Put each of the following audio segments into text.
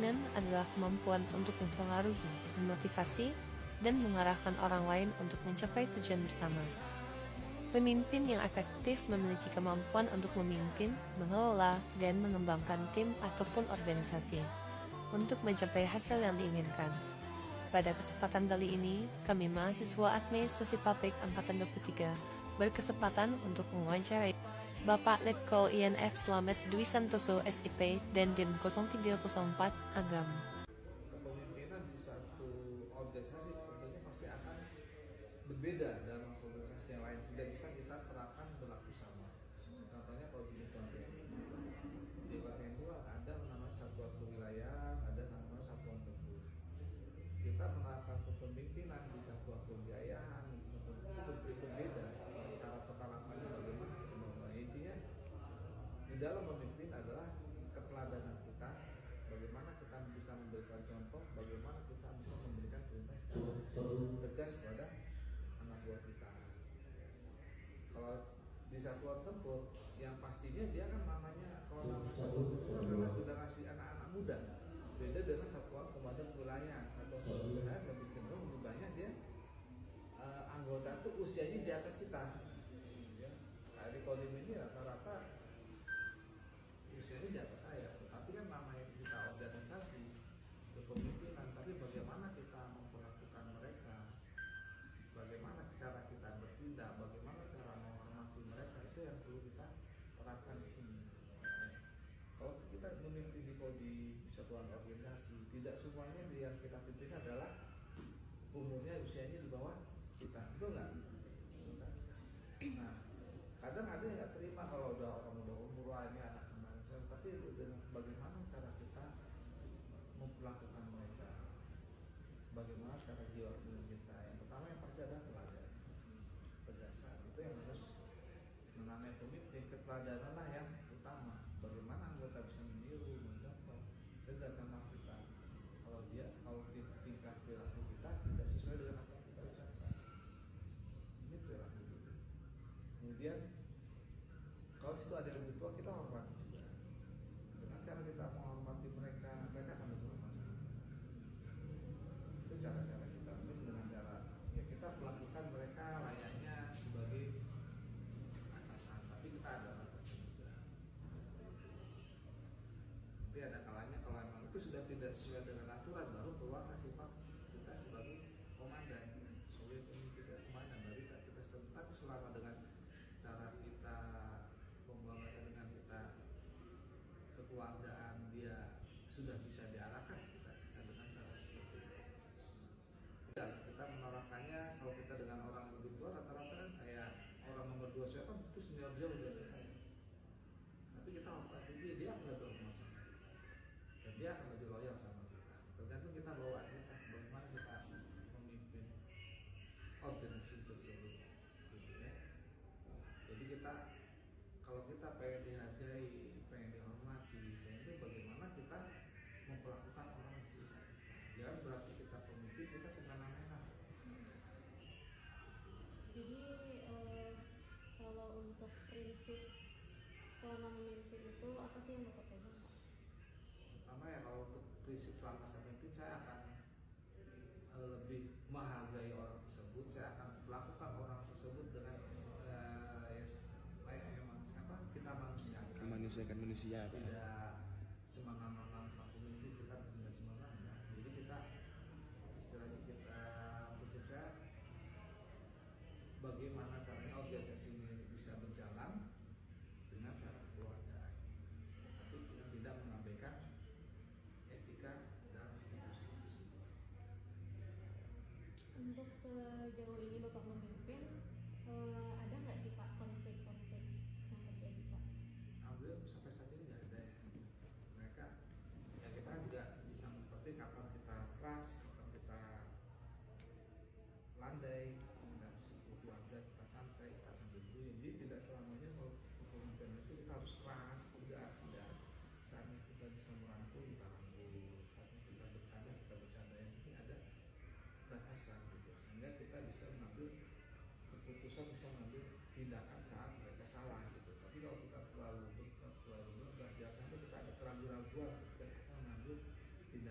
Kepemimpinan adalah kemampuan untuk mempengaruhi, memotivasi, dan mengarahkan orang lain untuk mencapai tujuan bersama. Pemimpin yang efektif memiliki kemampuan untuk memimpin, mengelola, dan mengembangkan tim ataupun organisasi untuk mencapai hasil yang diinginkan. Pada kesempatan kali ini, kami mahasiswa Administrasi Publik Angkatan 23 berkesempatan untuk mewawancarai Bapak Letkol INF Slamet Dwi Santoso SIP dan Dim 0304 Agam. Kepemimpinan di satu organisasi tentunya pasti akan berbeda dalam organisasi yang lain, tidak bisa kita terapkan berlaku sama. Contohnya kalau di lingkungan TNI, di lingkungan TNI itu ada namanya satuan kewilayahan, ada namanya satuan tempur. Kita menerapkan kepemimpinan di satuan kewilayahan itu berbeda, cara penerapannya bagaimana kita membangun. Intinya di dalam memimpin adalah keteladanan kita, bagaimana kita bisa memberikan contoh, bagaimana kita bisa memberikan perintah secara tegas kepada anak buah kita. Kalau di satuan tempur, yang pastinya dia kan namanya, kalau namanya satuan tempur adalah generasi anak-anak muda. Beda dengan satuan komandan kewilayahan. Satuan komandan kewilayahan lebih cenderung lebih banyak dia anggota itu usianya di atas kita. Ya. Kayak di Kodim ini rata-rata usianya di atas saya, tetapi kan namanya kita organisasi kepemimpinan, tapi bagaimana kita memperlakukan mereka, bagaimana cara kita bertindak, bagaimana cara menghormati mereka, itu yang perlu kita terapkan di sini. Kalau kita memimpin di satuan organisasi, tidak semuanya yang kita pimpin adalah umurnya usianya di bawah kita, betul nggak? Nah, kadang ada yang nggak terima kalau udah orang udah umur ini anak kemarin, tapi dengan bagaimana cara kita memperlakukan mereka, bagaimana cara jiwa kita. Yang pertama yang pasti adalah teladan, tegasan, itu yang harus menamai pemimpin. Keteladanan lah yang utama. Bagaimana anggota bisa meniru, mencontoh, segan sama kita. Kalau tingkah perilaku kita tidak sesuai dengan apa yang kita ucapkan, ini perilaku kita. Kemudian kalau situ ada yang lebih tua, kita hormati juga. Dengan cara kita menghormati mereka, mereka akan lebih hormat sama kita. Itu cara-cara kita. Mungkin dengan cara ya kita melakukan mereka layaknya sebagai atasan, tapi kita ada batasan juga. Nanti ada kalanya kalau memang itu sudah tidak sesuai dengan aturan, baru keluar sifat kita sebagai komandan, sebagai pemimpin komandan. Dari kita tapi selama dengan cara kita membawakan dengan kita kekeluargaan, dia sudah bisa diarahkan, kita bisa dengan cara seperti itu. Ya, kita menerapkannya kalau kita dengan orang yang lebih tua, rata-rata kan kayak orang nomor 2 saya kan itu senior jauh dari saya, tapi kita hormati dia akan lebih hormat sama kita dan dia akan lebih loyal sama kita, tergantung kita bawaan kita, bagaimana kita memimpin organisasi tersebut gitu ya. Jadi kita kalau kita pengen dihargai, pengen dihormati, itu bagaimana kita memperlakukan orang di sekitar kita. Jangan berarti kita pemimpin kita semena-mena. Jadi kalau untuk prinsip selama memimpin itu apa sih yang Bapak pegang, Pak? Pertama ya, kalau untuk prinsip selama saya memimpin, saya akan lebih menghargai orang tersebut. Saya akan melakukan orang tersebut dengan kita memanusiakan manusia, Pak. Tidak semena-mena pemimpin, kita tidak semena-mena. Jadi kita istilahnya kita bersikap bagaimana caranya organisasi ini bisa berjalan dengan cara kekeluargaan, tapi kita tidak mengabaikan etika dalam institusi tersebut. Untuk sejauh ini Bapak memimpin, ada nggak sih Pak konflik-konflik yang terjadi, Pak? Alhamdulillah sampai saat ini nggak ada ya. Mereka ya kita juga bisa mengerti kapan kita keras, kapan kita landai, kita bisa keluarga, kita santai, kita sambil dulu. Jadi tidak selamanya kalau kepemimpinan itu kita harus keras, tegas, tidak. Saatnya kita bisa merangkul, kita rangkul. Saatnya kita bercanda, yang penting ada batasan gitu, sehingga kita bisa mengambil keputusan, bisa mengambil tindakan saat mereka salah gitu. Tapi kalau kita terlalu dekat, terlalu bebas, jangan sampai kita ada keraguan-keraguan ketika kita mengambil tindakan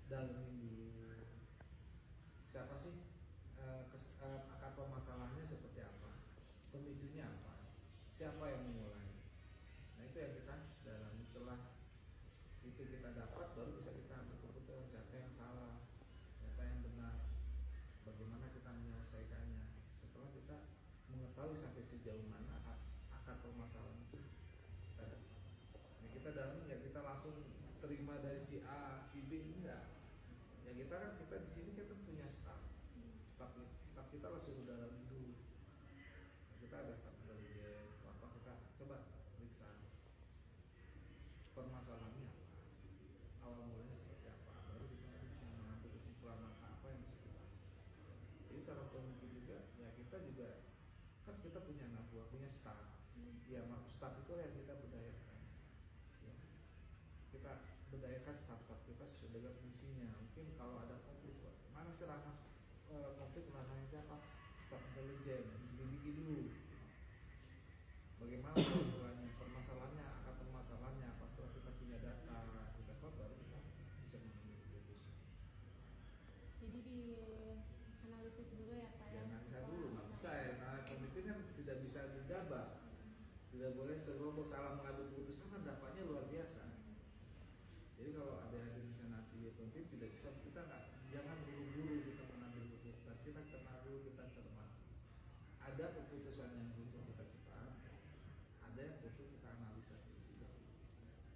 dalemin dulu siapa sih akar permasalahannya seperti apa, pemicunya apa, siapa yang memulai. Nah itu yang kita dalami. Setelah itu kita dapat, baru bisa kita ambil keputusan siapa yang salah, siapa yang benar, bagaimana kita menyelesaikannya. Setelah kita mengetahui sampai sejauh mana akar permasalahan itu kita dapat. Nah, kita dalam ya kita langsung terima dari si A, si B, enggak. Ya kita kan kita di sini kita punya staff kita langsung dalam dulu. Nah, kita ada staff intelijen, apa kita coba periksa permasalahannya apa, awal mulanya seperti apa, baru kita bisa mengambil kesimpulan apa yang bisa kita. Jadi secara pemimpin juga, ya kita juga kan kita punya anak buah, punya staff. Ya staff itu yang kita berdayakan. Ya. Kita berdayakan staff-staff kita sesuai dengan fungsinya. Mungkin kalau ada konflik, mana sih ranah konflik ranahnya siapa? Staff intelijen, selidiki dulu. Bagaimana mulanya permasalahannya, akar permasalahannya apa. Setelah kita punya data, kita baru kita bisa mengambil keputusan. Jadi di analisis dulu ya Pak ya? Analisa dulu, nggak bisa ya. Nah, pemimpin kan tidak bisa digabah. Tidak boleh seroboh salah mengambil keputusan, kan dampaknya luar biasa. Jadi kalau ada yang bisa nanti pemimpin tidak bisa, kita nggak, jangan buru-buru kita mengambil keputusan. Kita cermat dulu, kita cermat. Ada keputusan yang butuh kita cepat, ada yang butuh kita analisa juga.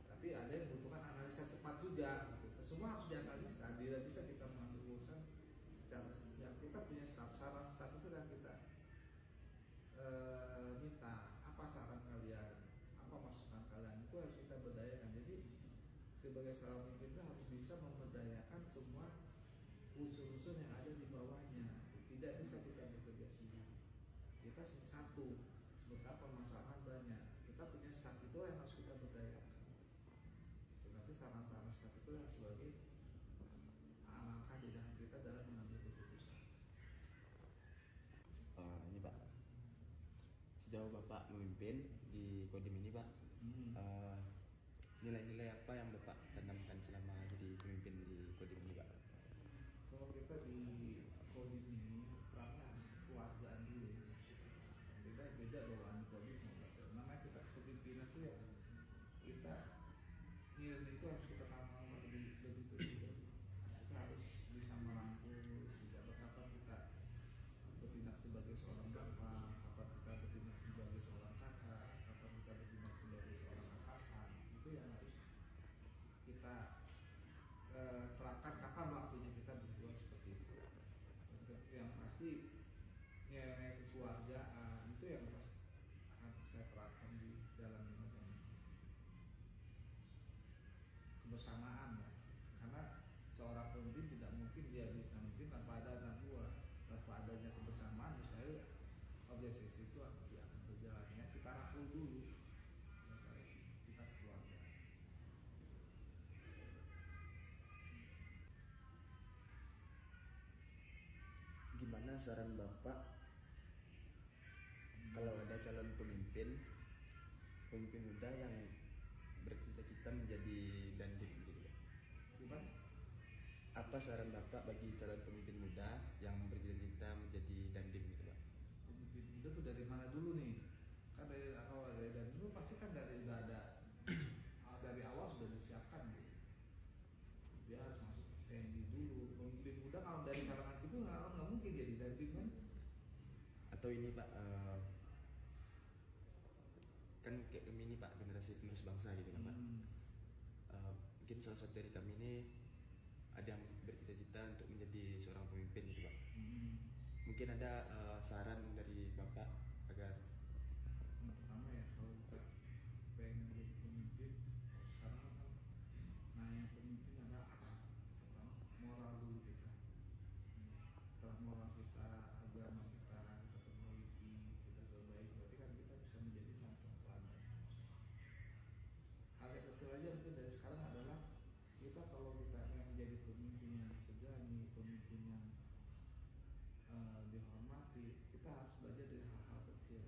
Tapi ada yang butuhkan analisa cepat juga. Gitu. Semua harus dianalisa. Tidak bisa kita mengambil keputusan secara sejak. Kita punya saran staff itu kan kita minta apa saran kalian, apa masukan kalian, itu harus kita berdayakan. Jadi sebagai seorang pemimpin kita harus bisa memberdayakan semua unsur-unsur yang ada di bawahnya. Tidak bisa kita bekerja sendiri. Kita satu, sementara permasalahan banyak. Kita punya staff itu yang harus kita berdayakan. Nanti saran-saran staff itu yang sebagai langkah di dalam kita dalam mengambil keputusan. Ini Pak, sejauh Bapak memimpin di Kodim ini Pak, nilai-nilai apa yang Bapak tanamkan selama jadi pemimpin di Kodim ini Pak? Kalau kita di Kodim ini perangnya harus kekeluargaan dulu ya. Beda bawaan Kodim. Namanya kita kepemimpinan itu ya kita nilai itu harus kita tanam lebih terlebih. Kita harus bisa merangkul, tidak kapan kita bertindak sebagai seorang bapak, kapan kita bertindak sebagai seorang kakak, kapan kita bertindak sebagai seorang atasan. Itu yang harus kita terapkan, kapan waktunya kita berbuat seperti itu. Yang pasti nilai kekeluargaan itu yang pasti akan saya terapkan di dalam kebersamaan ya. Karena seorang pemimpin tidak mungkin dia bisa memimpin tanpa ada anak buah, tanpa adanya kebersamaan. Mustahil organisasi itu akan berjalan ya. Kita rangkul dulu ya, dari kita keluarga. Gimana saran Bapak kalau ada calon pemimpin muda yang bercita-cita menjadi dandim gitu? Gimana? Apa saran Bapak bagi calon pemimpin muda yang bercita-cita menjadi dandim gitu Pak? Pemimpin muda tuh dari mana dulu nih? Kan dari dulu pasti kan udah ada dari awal sudah disiapkan gitu. Dia harus masuk TNI dulu. Pemimpin muda kalau dari kalangan sipil nggak mungkin jadi dandim kan? Atau ini Pak, kan kayak kami ini Pak, generasi penerus bangsa gitu kan Pak. Mungkin salah satu dari kami ini ada yang bercita-cita untuk menjadi seorang pemimpin gitu Pak. Mungkin ada saran dari Bapak agar yang pertama ya, kalau kita pengen jadi pemimpin, sekarang kan nanya pemimpin ada apa? Pertama moral dulu kita. Setelah moral kita, agama kita perbaiki, kita perbaiki, berarti kan kita bisa menjadi contoh teladan. Hal yang kecil aja mungkin dari sekarang adalah kita kalau kita ingin jadi pemimpin yang disegani, pemimpin yang dihormati, kita harus belajar dari hal-hal kecil.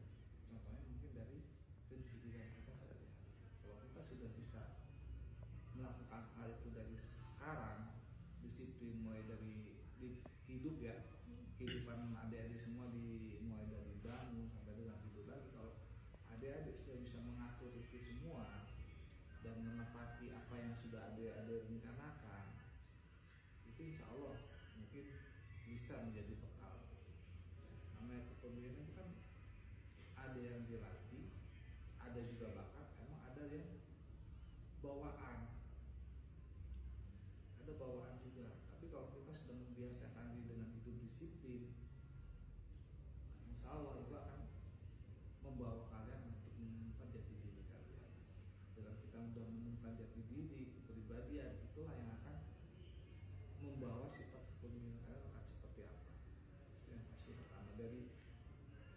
Contohnya mungkin dari kedisiplinan kita sehari-hari. Kalau kita sudah bisa melakukan hal itu dari sekarang, disiplin hidup ya, kehidupan adik-adik semua mulai dari bangun sampai dengan tidur lagi. Kalau adik-adik sudah bisa mengatur itu semua dan menepati apa yang sudah adik-adik rencanakan, itu insya Allah mungkin bisa menjadi bekal. Namanya kepemimpinan itu kan ada yang dilatih, ada juga bakat, emang ada yang bawaan, ada bawaan juga. Tapi kalau kita sudah membiasakan diri dengan hidup disiplin, insya Allah itu akan membawa kalian untuk menemukan jati diri kalian. Dengan kita sudah menemukan jati diri, kepribadian, itulah yang akan membawa sifat kepemimpinan kalian akan seperti apa. Yang pasti pertama dari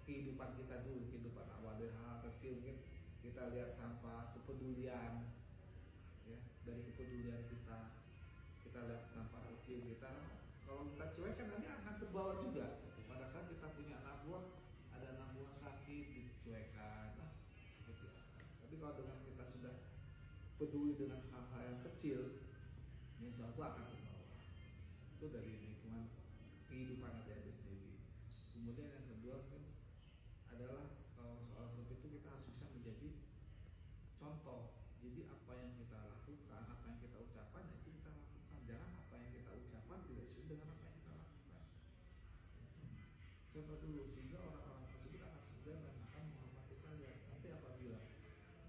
kehidupan kita dulu, kehidupan awal dari hal kecil, mungkin kita lihat sampah, kepedulian, ya, dari kepedulian kita lihat sampah kecil kita. Kalau kita cuek kan nanti akan terbawa juga. Pada saat kita punya anak buah, ada anak buah sakit dicuekan, nah, itu biasa. Tapi kalau dengan kita sudah peduli dengan hal-hal yang kecil, insya Allah akan terbawa. Itu dari lingkungan kehidupan adik-adik sendiri. Kemudian yang kedua mungkin adalah kalau soal hidup itu kita harus bisa menjadi contoh. Jadi apa yang kita lakukan, apa yang kita ucapkan, itu kita lakukan. Jangan apa yang kita ucapkan tidak sesuai dengan apa yang kita lakukan. Contoh dulu sehingga orang-orang tersebut akan segan dan akan menghormati kalian. Tapi apabila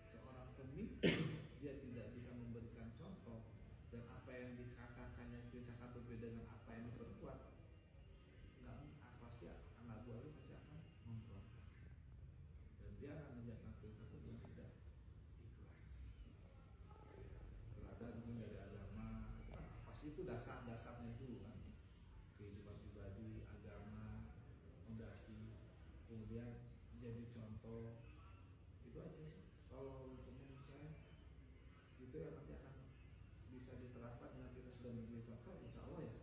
seorang pemimpin dia tidak bisa memberikan contoh dan apa yang dikatakan yang diceritakan berbeda dengan apa yang diperbuat, pasti anak buahnya pasti akan memberontak dan dia akan menjalankan perintah itu dengan tidak ikhlas. Teladan mungkin dari agama, itu kan pasti itu dasar-dasarnya dulu kan, kehidupan pribadi, agama, fondasi, kemudian jadi contoh, itu aja sih. Kalau menurut saya itu yang nanti akan bisa diterapkan dengan kita sudah menjadi contoh, insya Allah ya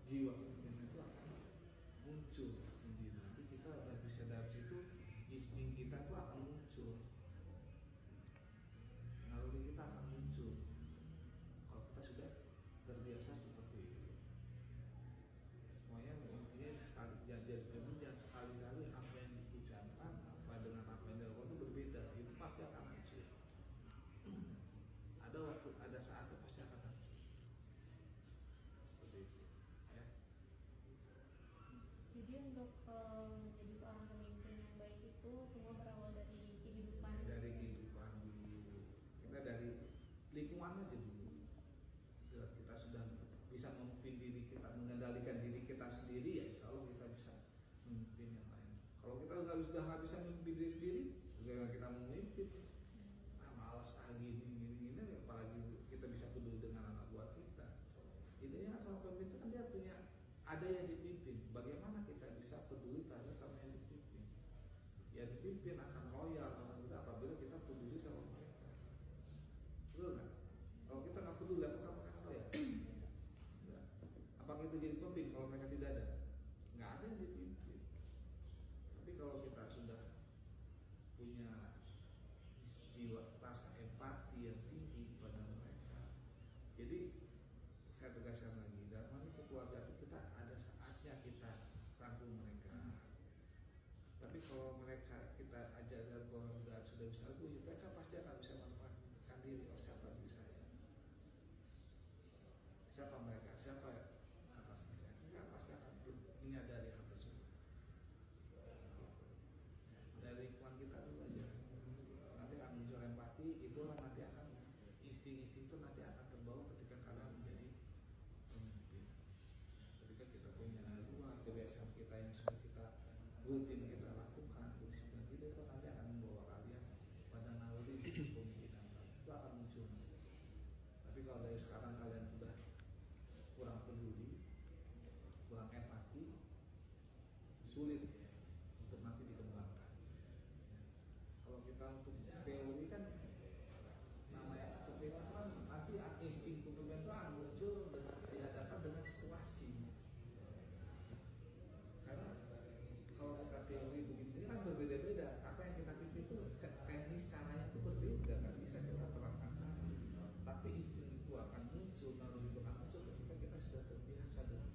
jiwa kepemimpinan itu akan muncul sendiri. Nanti kita udah bisa dari situ, insting kita itu akan muncul, naluri kita akan muncul kalau kita sudah terbiasa seperti itu. Pokoknya intinya sekali jangan sekali-kali apa yang diucapkan apa dengan apa yang dilakukan itu berbeda, itu pasti akan hancur. Ada waktu, ada saatnya pasti akan hancur. Seperti itu. Ya. Jadi untuk menjadi seorang pemimpin yang baik itu semua berawal dari kehidupan. Dari kehidupan dulu. Kita dari lingkungan aja dulu. Kita sudah bisa memimpin diri kita, mengendalikan diri kita sendiri, ya insya Allah kita bisa memimpin yang lain. Kalau kita sudah nggak bisa memimpin diri sendiri, bagaimana kita memimpin? Malas gini, apalagi kita bisa peduli dengan anak buah kita. Intinya kalau pemimpin kan dia punya ada yang dipimpin. Bagaimana kita bisa peduli terhadap sama yang dipimpin? Ya dipimpin akan loyal apabila kita peduli sama mereka. Betul kan? Kalau kita nggak peduli, apakah mereka loyal? Enggak. Apakah itu jadi pemimpin kalau mereka tidak ada? Nggak ada yang dipimpin. Tapi kalau kita sudah punya jiwa rasa empati yang tinggi pada mereka, jadi saya tegaskan lagi, dalam hal keluarga itu kita ada saatnya kita rangkul mereka. Tapi kalau mereka kita ajarkan keluarga sudah bisa lagu, mereka pasti akan bisa manfaatkan diri. Oh siapa diri saya? Siapa mereka? Siapa atasnya saya? Mereka pasti akan menyadari hal tersebut. Dari lingkungan kita dulu aja. Nanti akan muncul empati, itulah nanti akan insting-insting itu nanti akan terbawa ketika kalian menjadi pemimpin. Ketika kita punya ruang kebiasaan kita yang sudah kita rutin kita lakukan, disiplin kita itu nanti akan membawa kalian pada naluri kepemimpinan kalian. Itu akan muncul. Tapi kalau dari sekarang kalian sudah kurang peduli, kurang empati, sulit untuk nanti dikembangkan. Kalau kita untuk teori kan namanya kepemimpinan kan nanti insting kepemimpinan itu akan muncul dengan dihadapkan dengan situasi. Karena kalau kita teori begini kan berbeda-beda. Apa yang kita pimpin itu teknis caranya itu berbeda, nggak bisa kita terapkan sama. Tapi insting itu akan muncul, naluri itu akan muncul ketika kita sudah terbiasa dengan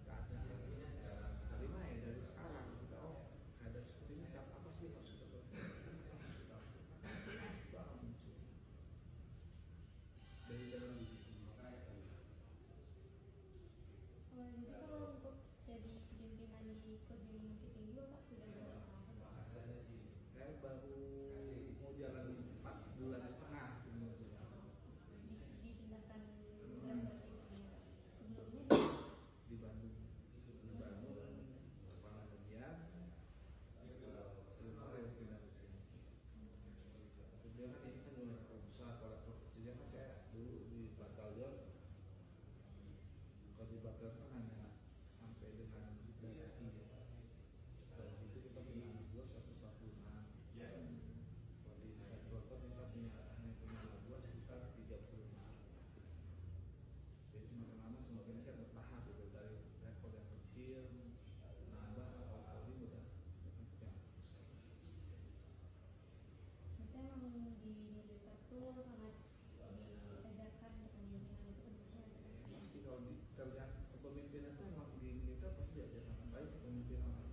program kan hanya sampai dengan dari tiga. Dan itu kita punya anak buah 146. Kalau di tingkat kloter kita hanya punya anak buah sekitar 36. Jadi semakin lama semakin kan bertahap gitu, dari level yang kecil nambah atau paling udah untuk yang besar. Berarti emang di militer tuh sangat diajarkan kepemimpinan itu pentingnya. Pasti kalau di kerjaan kepemimpinan itu memang di militer pasti diajarkan baik kepemimpinan